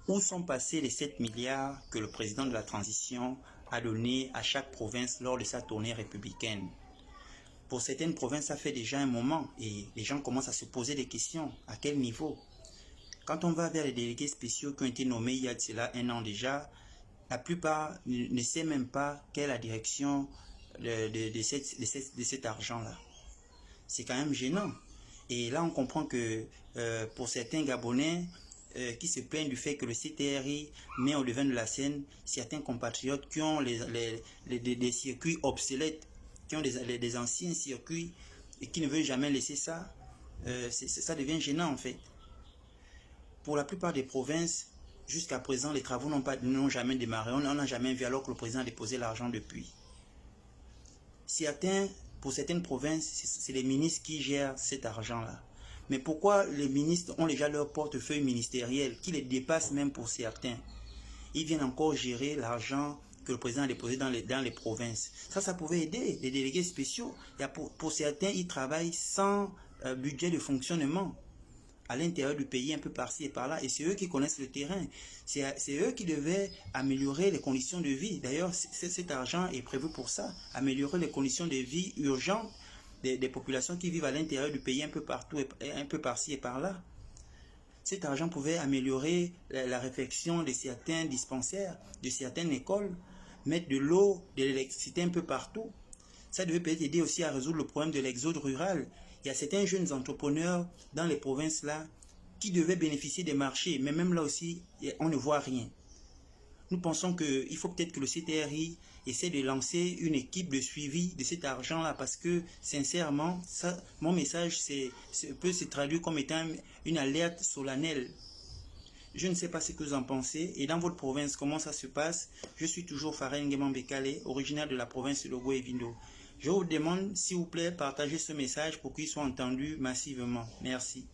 Où sont passés les 7 milliards que le président de la transition a donné à chaque province lors de sa tournée républicaine? Pour certaines provinces, ça fait déjà un moment et les gens commencent à se poser des questions. À quel niveau? Quand on va vers les délégués spéciaux qui ont été nommés il y a de cela un an déjà, la plupart ne sait même pas quelle est la direction de cet argent-là. C'est quand même gênant. Et là, on comprend que pour certains Gabonais qui se plaignent du fait que le CTRI met au devant de la scène certains compatriotes qui ont des circuits obsolètes, qui ont des anciens circuits et qui ne veulent jamais laisser ça, ça devient gênant en fait. Pour la plupart des provinces, jusqu'à présent, les travaux n'ont jamais démarré. On n'a jamais vu alors que le président a déposé l'argent depuis. Pour certaines provinces, c'est les ministres qui gèrent cet argent-là. Mais pourquoi les ministres ont déjà leur portefeuille ministériel qui les dépasse même pour certains? Ils viennent encore gérer l'argent que le président a déposé dans les provinces. Ça pouvait aider les délégués spéciaux. Pour certains, ils travaillent sans budget de fonctionnement à l'intérieur du pays, un peu par-ci et par-là, et c'est eux qui connaissent le terrain. C'est eux qui devaient améliorer les conditions de vie. D'ailleurs, cet argent est prévu pour ça, améliorer les conditions de vie urgentes des populations qui vivent à l'intérieur du pays, un peu partout, un peu par-ci et par-là. Cet argent pouvait améliorer la réfection de certains dispensaires, de certaines écoles, mettre de l'eau, de l'électricité un peu partout. Ça devait peut-être aider aussi à résoudre le problème de l'exode rural. Il y a certains jeunes entrepreneurs dans les provinces là qui devaient bénéficier des marchés, mais même là aussi, on ne voit rien. Nous pensons qu'il faut peut-être que le CTRI essaie de lancer une équipe de suivi de cet argent-là parce que, sincèrement, mon message peut se traduire comme étant une alerte solennelle. Je ne sais pas ce que vous en pensez. Et dans votre province, comment ça se passe? Je suis toujours Faren Nguema Bekale, originaire de la province de Logo et Vindo. Je vous demande, s'il vous plaît, partagez ce message pour qu'il soit entendu massivement. Merci.